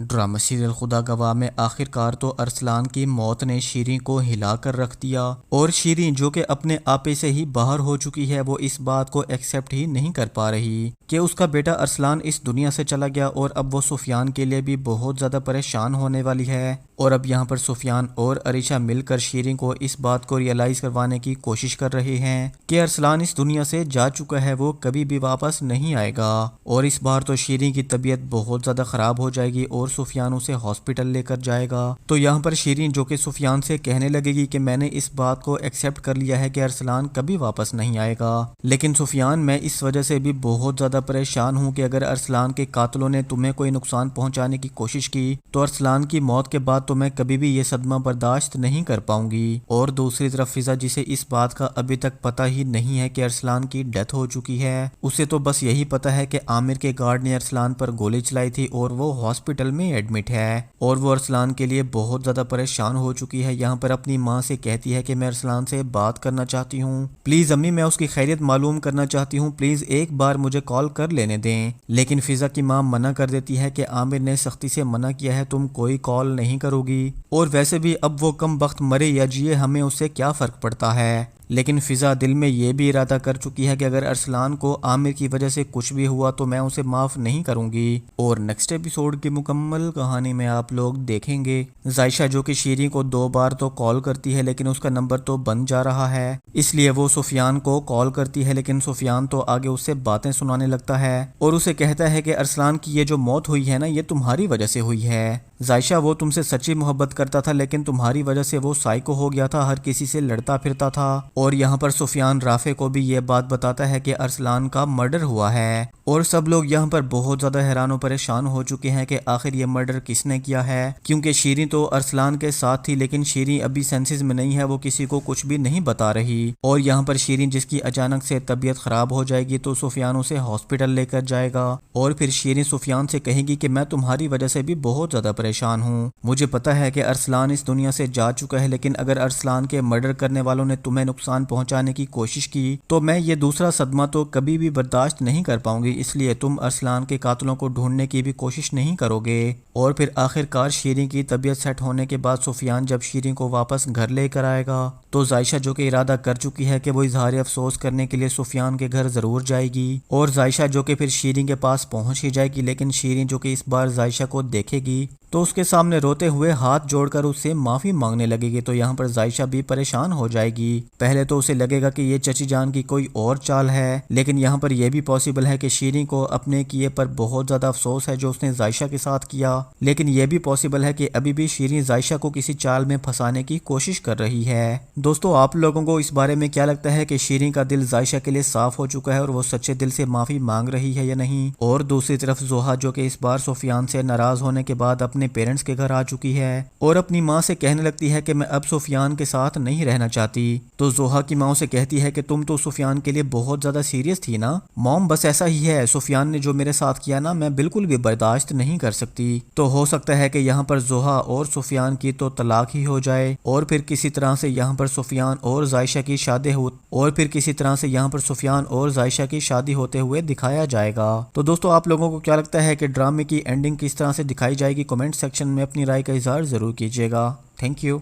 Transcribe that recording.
Drama serial خدا گواہ میں آخرکار تو ارسلان کی موت نے شیریں کو ہلا کر رکھ دیا، اور شیریں جو کہ اپنے آپے سے ہی باہر ہو چکی ہے وہ اس بات کو ایکسیپٹ ہی نہیں کر پا رہی کہ اس کا بیٹا ارسلان اس دنیا سے چلا گیا، اور اب وہ سفیان کے لیے بھی بہت زیادہ پریشان ہونے والی ہے۔ اور اب یہاں پر سفیان اور عریشہ مل کر شیریں کو اس بات کو ریئلائز کروانے کی کوشش کر رہے ہیں کہ ارسلان اس دنیا سے جا چکا ہے، وہ کبھی بھی واپس نہیں آئے گا، اور اس بار تو شیریں کی طبیعت بہت زیادہ خراب ہو جائے گی اور سفیان اسے ہاسپٹل لے کر جائے گا۔ تو یہاں پر شیریں جو کہ سفیان سے کہنے لگے گی کہ میں نے اس بات کو ایکسیپٹ کر لیا ہے کہ ارسلان کبھی واپس نہیں آئے گا، لیکن سفیان میں اس وجہ سے بھی بہت زیادہ پریشان ہوں کہ اگر ارسلان کے قاتلوں نے تمہیں کوئی نقصان پہنچانے کی کوشش کی تو ارسلان کی موت کے بعد تو میں کبھی بھی یہ صدمہ برداشت نہیں کر پاؤں گی۔ اور دوسری طرف فضا جسے اس بات کا ابھی تک پتہ ہی نہیں ہے کہ ارسلان کی ڈیتھ ہو چکی ہے، اسے تو بس یہی پتہ ہے کہ عامر کے گارڈ نے ارسلان پر گولی چلائی تھی اور وہ ہاسپٹل میں ایڈمٹ ہے، اور وہ ارسلان کے لیے بہت زیادہ پریشان ہو چکی ہے۔ یہاں پر اپنی ماں سے کہتی ہے کہ میں ارسلان سے بات کرنا چاہتی ہوں، پلیز امی میں اس کی خیریت معلوم کرنا چاہتی ہوں، پلیز ایک بار مجھے کال کر لینے دیں۔ لیکن فضا کی ماں منع کر دیتی ہے کہ عامر نے سختی سے منع کیا ہے، تم کوئی کال نہیں کرو گی، اور ویسے بھی اب وہ کم بخت مرے یا جیے ہمیں اس سے کیا فرق پڑتا ہے۔ لیکن فضا دل میں یہ بھی ارادہ کر چکی ہے کہ اگر ارسلان کو عامر کی وجہ سے کچھ بھی ہوا تو میں اسے معاف نہیں کروں گی۔ اور نیکسٹ ایپیسوڈ کی مکمل کہانی میں آپ لوگ دیکھیں گے ظائشہ جو کہ شیریں کو 2 بار تو کال کرتی ہے لیکن اس کا نمبر تو بند جا رہا ہے، اس لیے وہ سفیان کو کال کرتی ہے، لیکن سفیان تو آگے اس سے باتیں سنانے لگتا ہے اور اسے کہتا ہے کہ ارسلان کی یہ جو موت ہوئی ہے نا یہ تمہاری وجہ سے ہوئی ہے ظائشہ، وہ تم سے سچی محبت کرتا تھا لیکن تمہاری وجہ سے وہ سائیکو ہو گیا تھا، ہر کسی سے لڑتا پھرتا تھا۔ اور یہاں پر سفیان رافع کو بھی یہ بات بتاتا ہے کہ ارسلان کا مرڈر ہوا ہے، اور سب لوگ یہاں پر بہت زیادہ حیران و پریشان ہو چکے ہیں کہ آخر یہ مرڈر کس نے کیا ہے، کیونکہ شیریں تو ارسلان کے ساتھ تھی لیکن شیریں ابھی سینسز میں نہیں ہے، وہ کسی کو کچھ بھی نہیں بتا رہی۔ اور یہاں پر شیریں جس کی اچانک سے طبیعت خراب ہو جائے گی تو سفیان اسے ہاسپٹل لے کر جائے گا، اور پھر شیریں سفیان سے کہے گی کہ میں تمہاری وجہ سے بھی بہت زیادہ پریشان ہوں، مجھے پتا ہے کہ ارسلان اس دنیا سے جا چکا ہے، لیکن اگر ارسلان کے مرڈر کرنے والوں نے تمہیں نقصان پہنچانے کی کوشش کی تو میں یہ دوسرا صدمہ تو کبھی بھی برداشت نہیں کر پاؤں گی، اس لیے تم ارسلان کے قاتلوں کو ڈھونڈنے کی بھی کوشش نہیں کرو گے۔ اور پھر آخرکار شیریں کی طبیعت سیٹ ہونے کے بعد سفیان جب شیریں کو واپس گھر لے کر آئے گا تو ظائشہ جو کہ ارادہ کر چکی ہے کہ وہ اظہار افسوس کرنے کے لیے سفیان کے گھر ضرور جائے گی، اور ظائشہ جو کہ پھر شیریں کے پاس پہنچ ہی جائے گی، لیکن شیریں جو کہ اس بار ظائشہ کو دیکھے گی تو اس کے سامنے روتے ہوئے ہاتھ جوڑ کر اس سے معافی مانگنے لگے گی۔ تو یہاں پر ظائشہ بھی پریشان ہو جائے گی، پہلے تو اسے لگے گا کہ یہ چچی جان کی کوئی اور چال ہے، لیکن یہاں پر یہ بھی پاسبل ہے کہ شیریں کو اپنے کیے پر بہت زیادہ افسوس ہے جو اس نے ظائشہ کے ساتھ کیا، لیکن یہ بھی پاسبل ہے کہ ابھی بھی شیریں ظائشہ کو کسی چال میں پھنسانے کی کوشش کر رہی ہے۔ دوستو آپ لوگوں کو اس بارے میں کیا لگتا ہے کہ شیریں کا دل ظائشہ کے لیے صاف ہو چکا ہے اور وہ سچے دل سے معافی مانگ رہی ہے یا نہیں؟ اور دوسری طرف زوہا جو کہ اس بار سفیان سے ناراض ہونے کے بعد اپنے پیرنٹس کے گھر آ چکی ہے اور اپنی ماں سے کہنے لگتی ہے کہ میں اب سفیان کے ساتھ نہیں رہنا چاہتی، تو زوہا کی ماں سے کہتی ہے کہ تم تو سفیان کے لیے بہت زیادہ سیریس تھی نا موم، بس ایسا ہی ہے، سفیان نے جو میرے ساتھ کیا نا میں بالکل بھی برداشت نہیں کر سکتی۔ تو ہو سکتا ہے کہ یہاں پر زوہا اور سفیان کی تو طلاق ہی ہو جائے، اور پھر کسی طرح سے یہاں پر سفیان اور ظائشہ کی شادی ہوتے ہوئے دکھایا جائے گا۔ تو دوستو آپ لوگوں کو کیا لگتا ہے کہ ڈرامے کی اینڈنگ کس طرح سے دکھائی جائے گی؟ کمنٹ سیکشن میں اپنی رائے کا اظہار ضرور کیجیے گا۔ Thank you.